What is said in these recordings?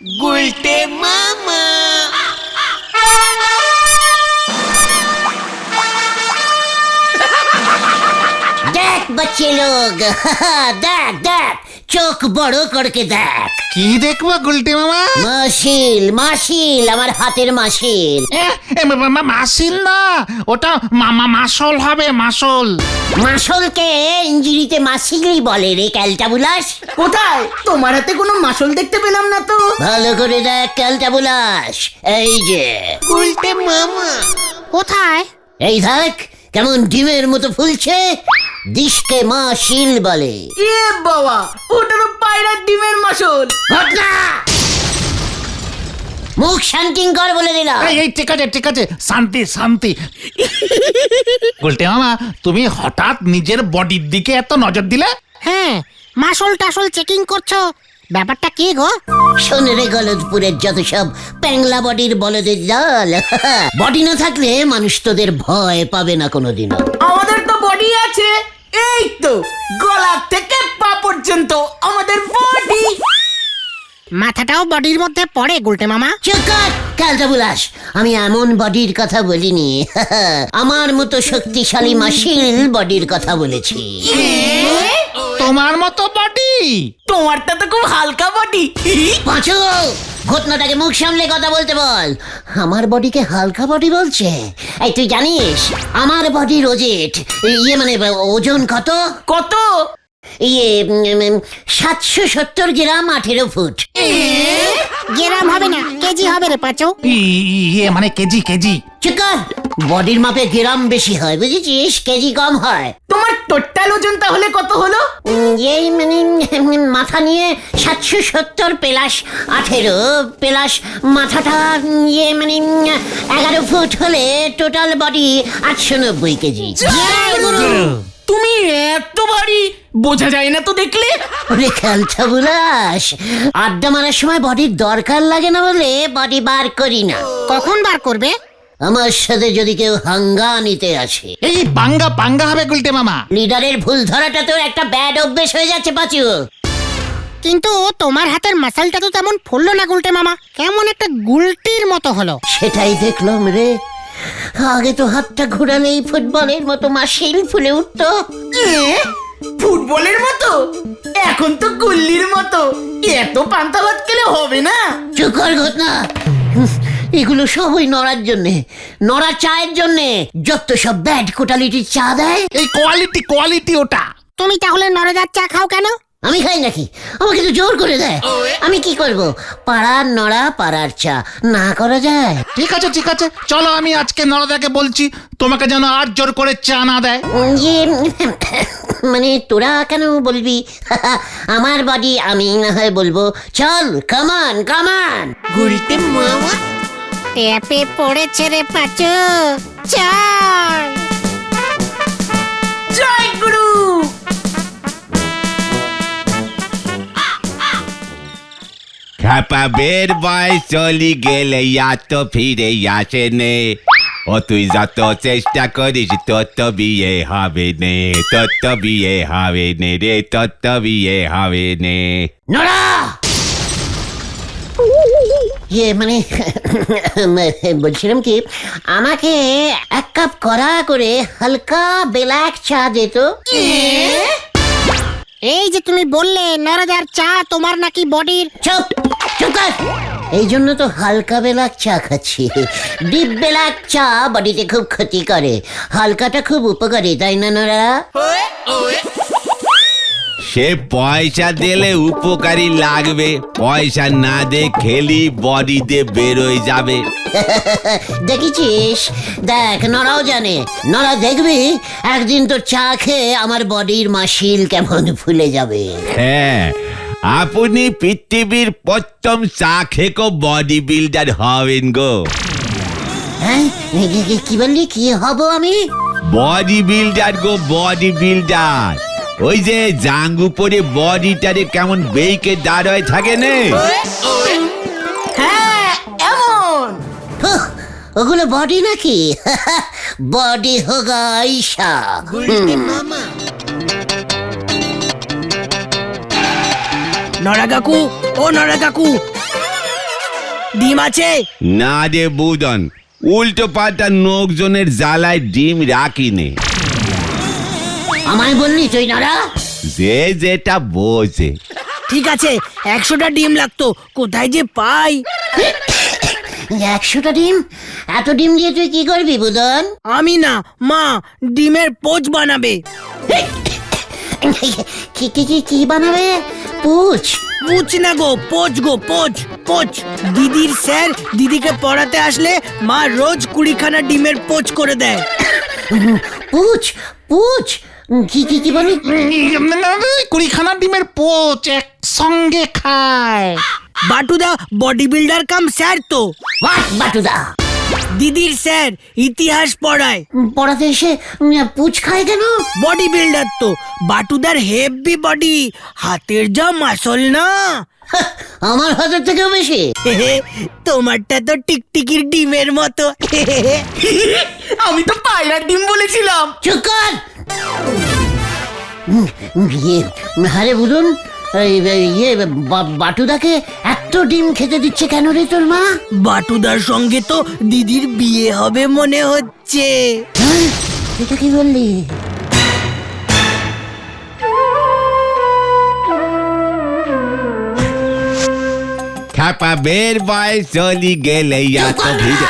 গুলটে মামা। দেখ बच्चे लोग দেখ দেখ চোখ বড় করকে দেখ। কি দেখবো গুলটে মামা? মাসিল মাসিল আমার হাতের মাসিল। মাসিল না, ওটা মাসল হবে, মাসল। মাসলকে ইঞ্জিরিতে মাসিলই বলে রে ক্যালটাবুলাস। কোথায়? তোমার হাতে কোনো মাসল দেখতে পেলাম না তো। ভালো করে দেখ ক্যালটাবুলাস, এই যে গুলটে মামা। কোথায়? এই দেখ কেমন ডিমের মতো ফুলছে, দিশকে মাসিল বলে। এ বাবা, ওটা তো পায়রার ডিমের মাসল। ঘটনা মুখ শান্তিং কর বলে দিলাম। এই ঠিক আছে ঠিক আছে, শান্তি শান্তি। গুলটে মামা, তুমি হঠাৎ নিজের বডির দিকে এত নজর দিলে? হ্যাঁ, মাসল টাসল চেকিং করছো, ব্যাপারটা কি গো? শোন রে গলদপুরের যত সব প্যাংলা বডির বলদের দল, বডি না থাকলে মানুষ তোদের ভয় পাবে না কোনোদিনও। আমাদের তো বডি আছে, এই তো গলা থেকে পা পর্যন্ত আমাদের বডি। মাথাটাও বডির মধ্যে পড়ে গুলটে মামা। চুপ কর ক্যালটাবুলাস, আমি এমন বডির কথা বলিনি, আমার মতো শক্তিশালী মাসিল বডির কথা বলেছি। তোমার মতো বডি? তোমারটা তো খুব হালকা বডি। পাঁচু, ঘটনাটাকে মুখ সামলে কথা বলতে বল। আমার বডিকে হালকা বডি বলছে? এই তুই জানিস আমার বডির ওজন কত? কত? 770 গ্রাম 18 ফুট। গ্রাম হবে না, কেজি হবে রে পাঁচু। ইয়ে মানে কেজি কেজি। চিকার, বডির মাপে গ্রাম বেশি হয় বুঝেছিস, কেজি কম হয়। তোমার টোটাল ওজন তাহলে কত হলো? এই মাথা নিয়ে 770 প্লাস 18 প্লাস মাথাটা 11 ফুট হলে টোটাল বডি 890 কেজি। তুমি এত ভারী, বোঝা যায় না তো দেখলে। ওরে খেলছা বুলাস, আড্ডা মারার সময় বডির দরকার লাগে না বলে বডি বার করি না। কখন বার করবে? আমার সাথে যদি কেউ হাঙ্গা নিতে আসে। এই পাঙ্গা পাঙ্গা হবে গুলটে মামা। লিডারের ভুল ধরাটা তো একটা ব্যাড অভ্যেস হয়ে যাচ্ছে পাঁচু। কিন্তু তোমার হাতের মাসালটা তো তেমন ফুললো না গুলটে মামা, কেমন একটা গুলটির মতো হলো। সেটাই দেখলাম রে, আগে তো হাতটা ঘোরালেই ফুটবলের মতো মাসিল ফুলে উঠতো। ফুটবলের মতো? এখন তো গুল্লির মতো। এত পান্তা ভাত খেলে হবে না। চুকর ঘটনা, এগুলো সব ওই নড়ার জন্যে, নড়া চায়ের জন্যে যত সব ব্যাড কোটালিটির চা দেয়। এই কোয়ালিটি কোয়ালিটি ওটা। তুমি তাহলে নরদার চা খাও কেন? আমি খাই নাকি? আমাকে তো জোর করে দেয়। আমি কি করব? পাড়ার নড়া পাড়ার চা না করা যায়? ঠিক আছে ঠিক আছে, চলো আমি আজকে নরদাকে বলছি তোমাকে যেন আর জোর করে চা না দেয়। তোরা কেন বলবি? আমার বডি আমি না হয় বলবো। চল কামান কামান। গুলটে মামা। ট্যাপে পড়েছে রে পাঁচু, চল। জয় গুরু। খ্যাপাবের বয়স চলি গেলে তো ফিরে আসে নে। ও তুই যত চেষ্টা করিস তত বিয়ে হবে নে, তত বিয়ে হবে নে রে, তত বিয়ে হবে নে। নড়া বলছিলাম কি, আমাকে 1 কাপ কড়া করে হালকা ব্ল্যাক চা দিত। এই যে তুমি বললে নরদার চা তোমার নাকি বডির। চুপ চুপ কর। এই জন্য তো হালকা ব্ল্যাক চা খাচ্ছি। ডিপ ব্ল্যাক চা বডিতে খুব ক্ষতি করে, হালকাটা খুব উপকারী, তাই না নরা? সে পয়সা দিলে উপকারী লাগবে, পয়সা না দে খেলি বডিতে বেরোয় যাবে। দেখেছিস? দেখ নরাও জানে, নরা দেখবি একদিন তো চা খেয়ে আমার বডির মাসিল কেমন ফুলে যাবে। হ্যাঁ, আপনি পৃথিবীর প্রথম চা খেকো বডি বিল্ডার হবেন গো। হ্যাঁ, কি বললি? কি হব আমি? বডি বিল্ডার গো, বডি বিল্ডার। ওই যে জাঙ্গু পরে বডিটারে কেমন বেইকে দাঁড় হয়ে থাকে না? হ্যাঁ এমন। ওগুলো বডি নাকি? বডি হোগা ঈশা। নরা কাকু, ও নরা কাকু, ডিম আছে? না রে বুদন, উল্টো পাল্টা লোকজনের জ্বালায় ডিম রাখিনি। আমায় বললি তুই নরা? যে যেটা বোঝে। ঠিক আছে, 100টা ডিম লাগতো, কোথায় যে পাই? 100টা ডিম? এত ডিম দিয়ে তুই কি করবি বুদন? আমি না, মা ডিমের পোচ বানাবে। কি বানাবে? পুচ? পুচ না গো, পোচ গো, পোচ পোচ। দিদির স্যার দিদিকে পড়াতে আসলে মা রোজ 20খানা ডিমের পোচ করে দেয়। পুচ? পুচ? কি বলি? 20খানা ডিমের পোচ একসঙ্গে খায়। বাটুদা বডি বিল্ডার কাম স্যার তো। হোয়াট বাটুদা? দিদির স্যার ইতিহাস পড়ায়। পড়াতে এসে পুচ খায় কেন? বডি বিল্ডার তো, বাটুদার হেভি বডি, হাতের যা মাসল না। হাহ, আমার হাতের থেকেও বেশি। তোমারটা তো টিকটিকির ডিমের মতো। আমি তো পায়রার ডিম বলেছিলাম। চুপ কর। আরে বুদন, বাটুদাকে এত ডিম খেতে দিচ্ছে কেন রে তোর মা? বাটুদার সঙ্গে তো দিদির বিয়ে হবে মনে হচ্ছে। হ্যাঁ, এটা কি বললি? খাপা বের বয়স চলি গেলে এত ভিড়ে।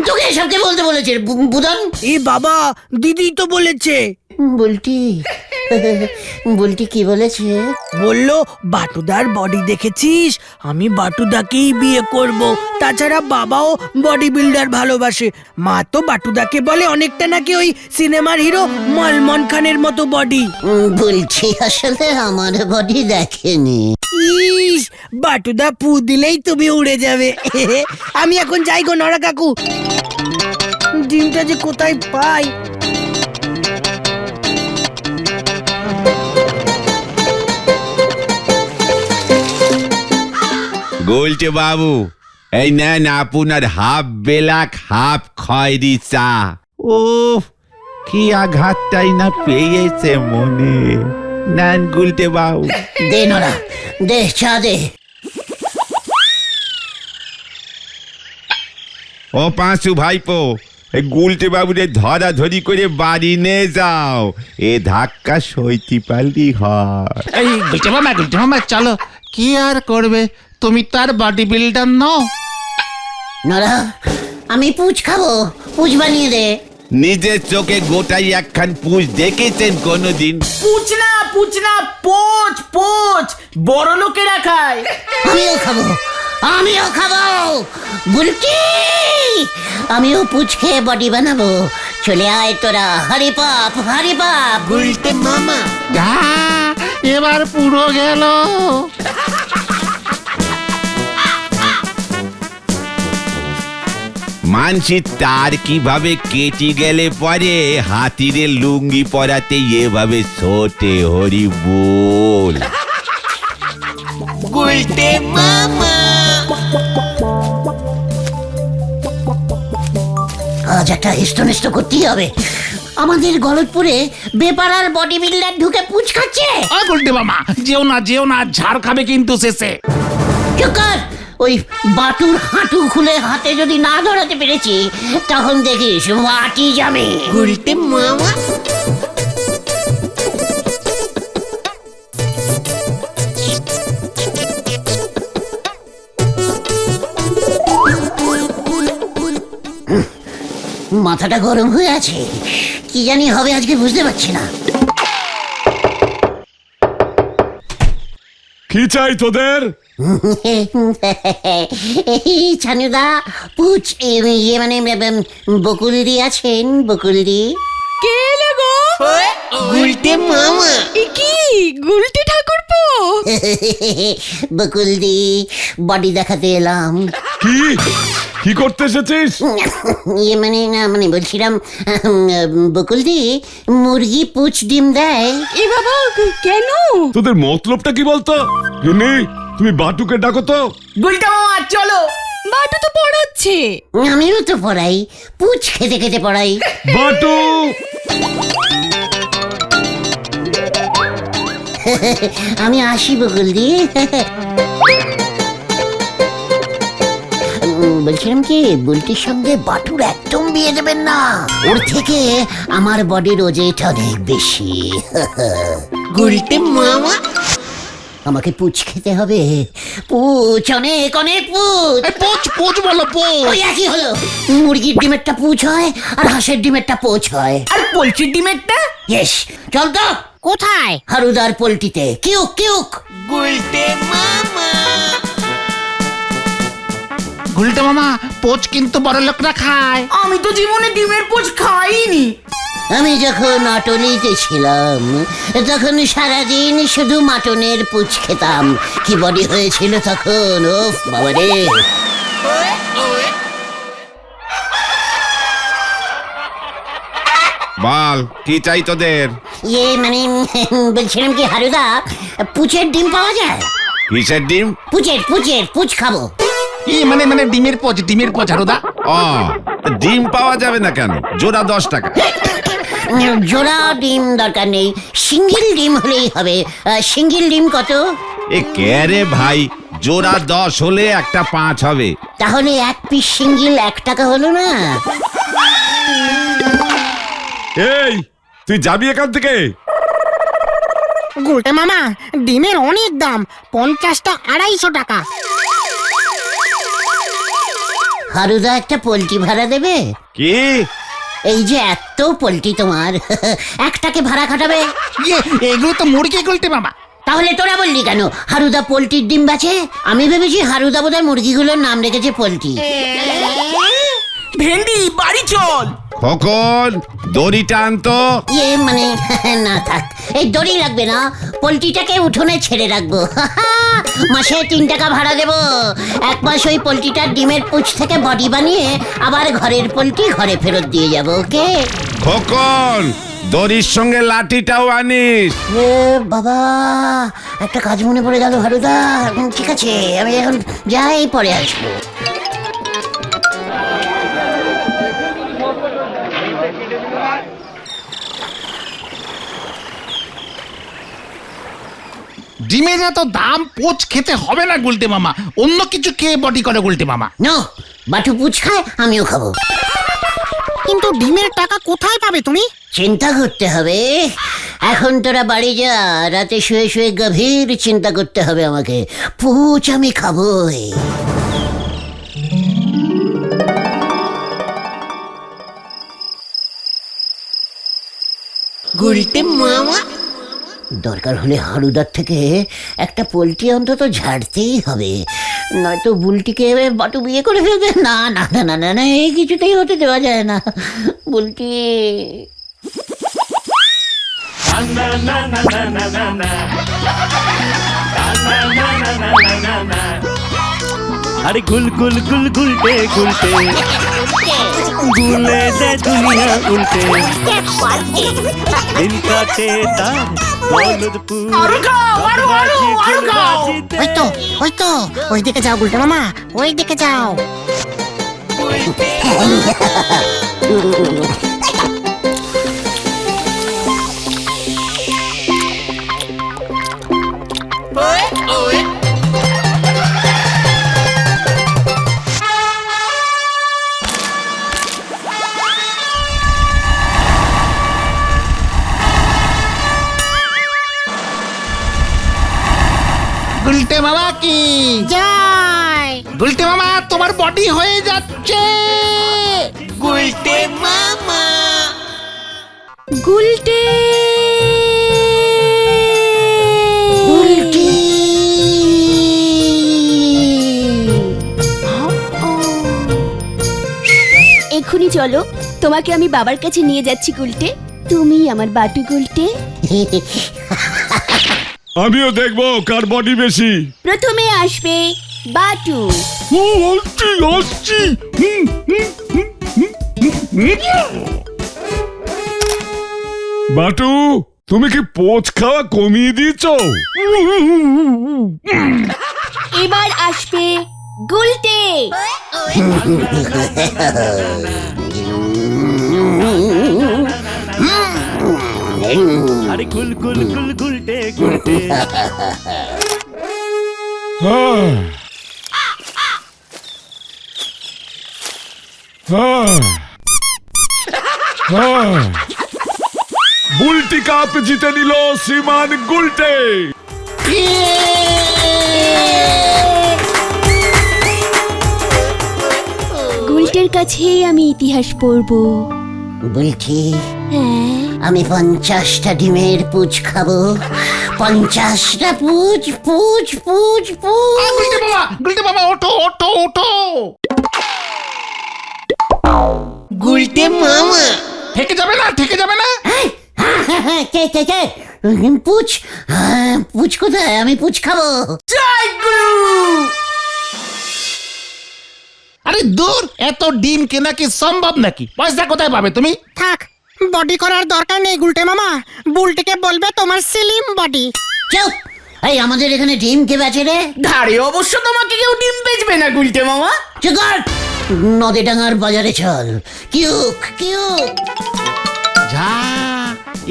তোকে এসবকে বলতে বলেছে বুদন? এ বাবা, দিদি তো বলেছে। বলটি বলটি কি বলেছে? বললো বাটুদার বডি দেখেছিস, আমি বাটুদাকেই বিয়ে করব। তাছাড়া বাবাও বডি বিল্ডার ভালোবাসে। মা তো বাটুদাকে বলে অনেকটা নাকি ওই সিনেমার হিরো সলমন খানের মতো বডি। বলছি আসলে আমার বডি দেখেনি। ইস, বাটুদা পু দিলেই তুমি উড়ে যাবে। আমি এখন যাই গো নরা কাকু, ডিমটা যে কোথায় পাই। বলছে বাবু, এই নেন আপনার হাফ বেলাক হাফ খয়রি চা। ও কি আঘাতটাই না পেয়েছে মনে। নেন গুলটে বাবু। দে নরা, দে চা দে। ও পাঁচু ভাইপো, এই গুলটে বাবুরে ধরাধরি করে বাড়ি নিয়ে যাও। এ ধাক্কা সইতে পারলি হয়। এই গুলটে মামা চলো। কি আর করবে, তুমি তার বডি বিল্ডার নও। নরা, আমি পুচ খাবো, পুচ বানিয়ে দে। নিজের চোখে গোটাই একখান পুষ দেখেছেন কোনোদিন? পুচ না পোচ পোচ, বড় লোকেরা খায়। আমিও খাবো, আমিও খাবো। বুলটি, আমিও পুচ খেয়ে বডি বানাবো। চলে আয় তোরা, হরি পাপ হরি পাপ। গুলটে মামা। এবার পুরো গেল। মানসি তার কিভাবে কেটে গেলে পরে হাতিরে লুঙ্গি পরাতে এভাবে ছোটে হরি বল। গুলটে মামা। আজ একটা হিস্ট করতেই হবে। আমাদের গলতপুরে বেপারার বডি বিল্ডার ঢুকে পুচ খাচ্ছে। ও গুলটে মামা, যেও না, ঝাড় খাবে কিন্তু শেষে। চুপ কর। ওই বাটুর হাঁটু খুলে হাতে যদি না ধরাতে পেরেছি, তখন দেখিস মাটি যাবে। গুলটে মামা। মাথাটা গরম হয়ে আছে, কি জানি হবে আজকে বুঝতে পারছি না। কি চাই তোদের? ছানুদা, পুচ ইয়ে মানে বকুলদি আছেন? বকুলদি? কে এলে গো? গুলটে মামা। এ কি গুলটে ঠাকুরপো? বকুলদি, বডি দেখাতে এলাম। কি কি করতে এসেছিস? ইয়ে মানে বলছিলাম, বকুলদি মুরগি পুচ ডিম দেয়? এ বাবা, কেন? তোদের মতলবটা কি বলতো? গিন্নি, তুমি বাটুকে ডাকো তো। গুলটে মামা চলো। বাটু তো পড়াচ্ছে। আমিও তো পড়াই, পুচ খেতে খেতে পড়াই। বাটু! আমি আসি বকুলদি। বলছিলাম কি, বুলটির সঙ্গে বাটুর একদম বিয়ে দেবেন না। ওর থেকে আমার বডির ওজেট অনেক বেশি। গুলটে মামা আমাকে পুচ খেতে হবে, পুচ, অনেক অনেক পুচ। এই পোচ পোচ বলো পোচ। ওই একই হলো, মুরগির ডিমেরটা পুচ হয় আর হাঁসের ডিমেরটা পোচ হয়। আর পোলট্রির ডিমেরটা? ইয়েস, চল তো কোথায়? হারুদার পোল্টিতে। কিউক কিউক। গুলটে মামা গুলটে মামা, পোচ কিন্তু বড় লোকরা খায়। আমি তো জীবনে ডিমের পোচ খাইনি। আমি যখন অটলিতে ছিলাম তখন সারাদিন শুধু মাটনের পুচ খেতাম। কি বডি হয়েছিল তখন, ওফ বাবারে। বল কি চাই তোদের? ইয়ে মানে বলছিলাম কি হারুদা, পুচের ডিম পাওয়া যায়? কিসের ডিম? পুচের পুচের পুচ খাবো। মানে ডিমের পোচ হারুদা। ও, ডিম পাওয়া যাবে না কেন? জোড়া 10 টাকা। জোড়া ডিম দরকার নেই, সিঙ্গেল ডিম হলেই হবে। সিঙ্গেল ডিম কত? এ কে রে ভাই, জোড়া 10 হলে একটা 5 হবে। তাহলে এক পিস সিঙ্গেল 1 টাকা হলো না? এই তুই যাবি এখান থেকে? গুলটে মামা, ডিমের অনেক দাম, 50টা 250 টাকা। হারুদা একটা পোল্ট্রি ভাড়া দেবে? কি? এই যে এত পোল্ট্রি তোমার, একটাকে ভাড়া খাটাবে? এগুলো তো মুরগি গুলটে মামা। তাহলে তোরা বললি কেন হারুদা পোল্ট্রির ডিম বেচে? আমি ভেবেছি হারুদা বোধহয় মুরগিগুলোর নাম রেখেছে পোল্ট্রি। ভেন্ডি বাড়ি চল। কখন দড়ি টানতো? ইয়ে মানে না থাক, এই দড়ি লাগবে না, পোল্ট্রিটাকে উঠোনে ছেড়ে রাখবো। মাসে 3 টাকা ভাড়া দেবো। 1 মাস ওই পোল্ট্রিটার ডিমের পুচ থেকে বডি বানিয়ে আবার ঘরের পোল্ট্রি ঘরে ফেরত দিয়ে যাবো। ওকে? কখন দড়ির সঙ্গে লাঠিটাও আনিস। এ বাবা, একটা কাজ মনে পড়ে গেল হারুদা। ঠিক আছে, আমি এখন যাই, পরে আসবো। ডিমের এত দাম, পোচ খেতে হবে না গুলটে মামা। অন্য কিছু খেয়ে বডি করে গুলটে মামা। নো, বাটু পুচ খায়, আমিও খাবো। কিন্তু ডিমের টাকা কোথায় পাবে তুমি? চিন্তা করতে হবে। এখন তোরা বাড়ি যা, রাতে শুয়ে শুয়ে গভীর চিন্তা করতে হবে আমাকে। পুচ আমি খাবোই। গুলটে মামা দরকার হলে হারুদার থেকে একটা পোল্ট্রি অন্তত ঝাড়তেই হবে, নয়তো বুলটিকে বাটু বিয়ে করে ফেলবে। না না না না না না, এই কিছুতেই হতে দেওয়া যায় না। বুলটি अरे गुल गुल गुल गुलटे गुलटे गुले दे दुनिया उल्टे दिन काटे तार दौलतपुर ওই তো ওই তো, ওই দিকে যাও গুলটে মামা, ওই দিকে যাও। গুলটে মামা কি যাই। গুলটে মামা, তোমার বডি হয়ে যাচ্ছে। গুলটে মামা গুলটে বুলটি এক্ষুনি চলো, তোমাকে আমি বাবার কাছে নিয়ে যাচ্ছি গুলটে। তুমি আমার বাটু গুলটে। আমিও দেখবো কার বডি বেশি। প্রথমে আসবে বাটু। ও আসছি আসছি। বাটু, তুমি কি পোচ খাওয়া কমিয়ে দিয়েছো? এবার আসবে গুলটে। আরে গুল গুল গুল গুলটে গুলটে বুলটি কাপ জিতে নিল শ্রীমান গুলটে। গুলটের কাছেই আমি ইতিহাস পড়বো। বলছি হ্যাঁ, আমি 50টা ডিমের পুচ খাবো, 50টা পুচ পুচ পুচ পুচ। গুলটে বাবা ওঠো ওঠো ওঠো। গুলটে মামা থেকে যাবে না থেকে যাবে না। কে কে কে পুচ, পুচ কোথায়? আমি পুচ খাবো। জয় গুরু। আরে দূর, এত ডিম কেনা কি সম্ভব নাকি? পয়সা কোথায় পাবে তুমি? থাক, বডি করার দরকার নেই গুলটে মামা। বুলটিকে বলবে তোমার স্লিম বডি। চুপ! এই আমাদের এখানে ডিম কে বেচে রে? ধারে অবশ্য তোমাকে কেউ ডিম বেচবে না গুলটে মামা। চুপ কর! নদীডাঙ্গার বাজারে চল। কিউক কিউক। যা,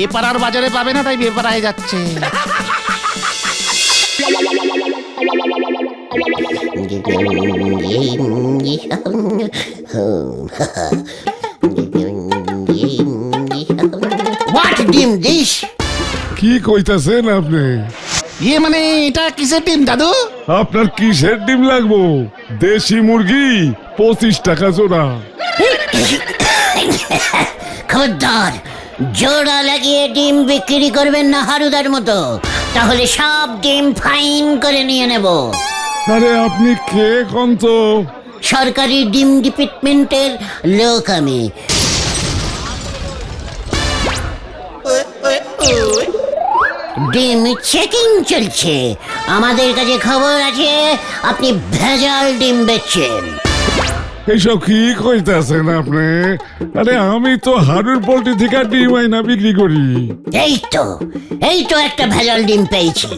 এ পাড়ার বাজারে পাবে না তাই বেপাড়ায় যাচ্ছে। What ডিম দিস? কি কইতাছেন আপনি? ইয়ে মানে এটা কিসের ডিম দাদু? আপনার কিসের ডিম লাগবো? দেশি মুরগি 25 টাকা জোড়া। খবরদার, জোড়া লাগিয়ে ডিম বিক্রি করবেন না হারুদার মতো, তাহলে সব ডিম ফাইন করে নিয়ে নেব। আরে আপনি কে কোন তো? সরকারি ডিম ডিপার্টমেন্টের লোক আমি। ডিম চেকিং চলছে, আমাদের কাছে খবর আছে আপনি ভেজাল ডিম বেচছেন। এইসব কি কইতাছেন আপনি? আরে আমি তো হাড়ুর পোল্ট্রি থেকে ডিম আইনা বিক্রি করি। এই তো একটা ভেজাল ডিম পেয়েছি।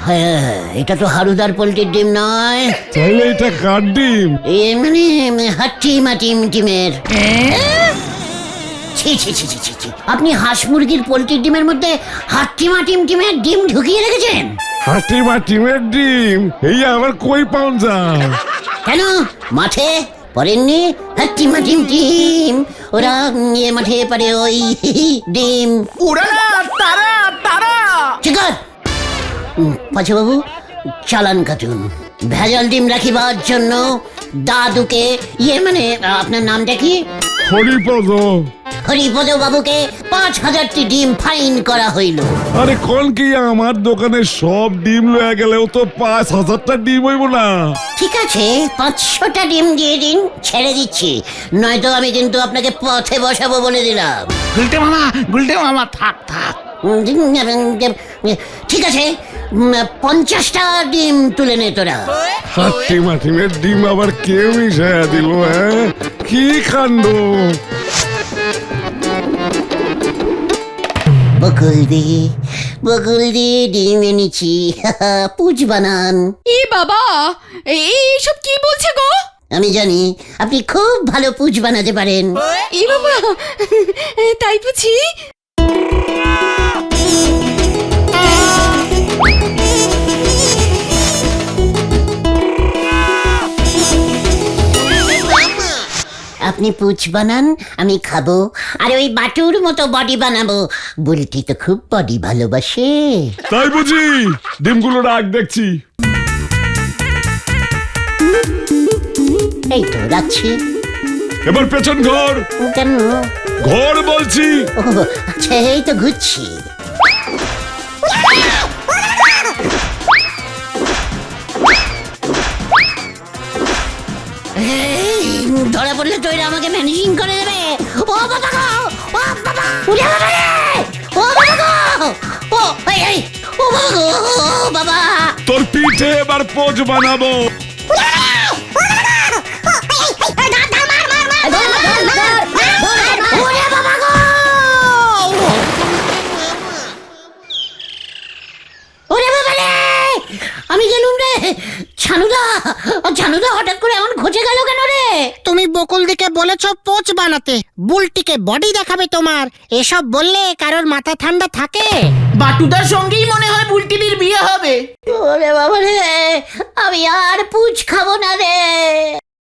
হ্যাঁ, এটা তো হারুদার পোল্ট্রির ডিম নয়। তাইলে এটা কার ডিম? এ মানে হাট্টি মাটিম টিমের। ছি ছি ছি ছি ছি ছি। আপনি হাঁস মুরগির পোল্ট্রির ডিমের মধ্যে হাট্টি মাটিম টিমের ডিম ঢুকিয়ে রেখেছেন? হাটি বা টিমের ডিম এই আবার কই পাউন যায়? কেন মাঠে পড়েননি? হাট্টি মাটিম টিম, ওরা মাঠে পারে ওই ডিম। ওরা না, তারা তারা। চিকার পাঁচবাবু, চালান কাটুন। ভেজাল ডিম রাখিবার জন্য দাদুকে, মানে আপনার নামটা কি? হরিপদ। হরিপদ বাবুকে 5000টি ডিম ফাইন করা হইল। আরে কোন কি আমার দোকানে সব ডিম লয়ে গেলেও তো 5000টা ডিম হইব না। ঠিক আছে, 500টা ডিম দিয়ে দিন, ছেড়ে দিচ্ছি, নয়তো আমি কিন্তু আপনাকে পথে বসাবো বলে দিলাম। গুলটে মামা থাক থাক। ঠিক আছে, 50টা ডিম তুলে নে তোরা। হাটি মাটিমের ডিম আবার কে মিশাইয়া দিল? হ্যাঁ, কি কাণ্ড! বকুল দি ডিম এনেছি, পুজ বানান। এ বাবা, এইসব কি বলছে গো? আমি জানি আপনি খুব ভালো পুজ বানাতে পারেন। এ বাবা, তাই বুঝি? আপনি পুচ বানান, আমি খাবো, আর ওই বাটুর মতো বডি বানাবো। বুলটি তো খুব বডি ভালোবাসে। তাই বুঝি? ডিমগুলো রাখ দেখছি। এই তো রাখছি। এবার পেছন ঘর। কেন? ঘর বলছি। ও আচ্ছা, এই তো ঘুরছি। ধরা পড়লে তো এরা আমাকে ম্যানেজিং করে দেবে। ও বাবা গো, ও বাবা, উড়ে বাবা রে, ও বাবা গো, ও এই ও বাবা গো, ও বাবা। তোর পিঠে এবার পোজ বানাবো। ওরে বাবা গো, ওরে বাবা রে, আমি গেলুম রে। ছানুদা ছানুদা হঠাৎ করে এমন ঘটে গেল কেন রে? তুমি বকুল দিকে বলেছো পোচ বানাতে, বুলটিকে বডি দেখাবে তোমার। এসব বললে কারোর মাথা ঠান্ডা থাকে? বাটুদার সঙ্গেই মনে হয় বুলটিদির বিয়ে হবে। ওরে বাবা রে, আমি আর পুচ খাবো না রে।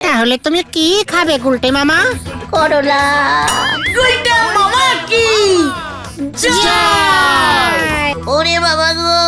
তাহলে তুমি কি খাবে গুলটে মামা? করলা। গুলটে মামা কি ওরে বাবা গো,